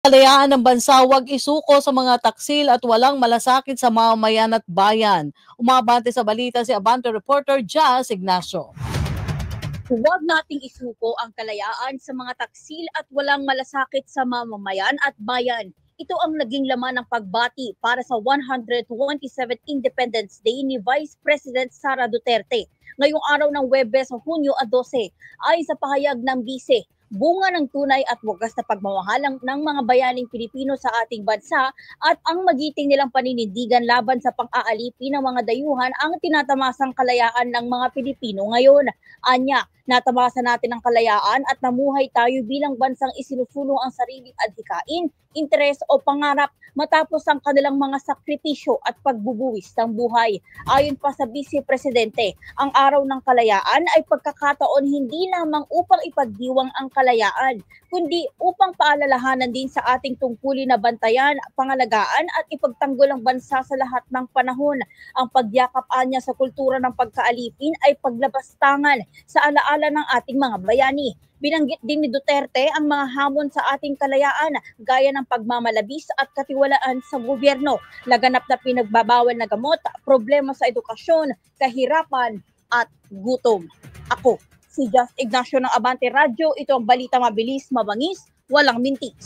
Kalayaan ng bansa huwag isuko sa mga taksil at walang malasakit sa mamamayan at bayan. Umabante sa balita si Abante reporter Jazz Ignacio. Huwag nating isuko ang kalayaan sa mga taksil at walang malasakit sa mamamayan at bayan. Ito ang naging laman ng pagbati para sa 127th Independence Day ni Vice President Sara Duterte. Ngayong araw ng Huwebes, Hunyo 12, ayon sa pahayag ng bise, bunga ng tunay at wagas na pagmamahalang ng mga bayaning Pilipino sa ating bansa at ang magiting nilang paninindigan laban sa pang-aalipi ng mga dayuhan ang tinatamasang kalayaan ng mga Pilipino ngayon. Anya, natamasa natin ang kalayaan at namuhay tayo bilang bansang isinusulong ang sariling adhikain, interes o pangarap matapos ang kanilang mga sakripisyo at pagbubuwis ng buhay. Ayon pa sa Vice Presidente, ang araw ng kalayaan ay pagkakataon hindi lamang upang ipagdiwang ang kalayaan, kundi upang paalalahanan din sa ating tungkulin na bantayan, pangalagaan at ipagtanggol ang bansa sa lahat ng panahon. Ang pagyakap anya sa kultura ng pagkaalipin ay paglabastangan sa alaala ng ating mga bayani. Binanggit din ni Duterte ang mga hamon sa ating kalayaan gaya ng pagmamalabis at katiwalaan sa gobyerno, laganap na pinagbabawal na gamot, problema sa edukasyon, kahirapan at gutom. Ako, si Just Ignacio ng Abante Radio, ito ang balita mabilis, mabangis, walang mintis.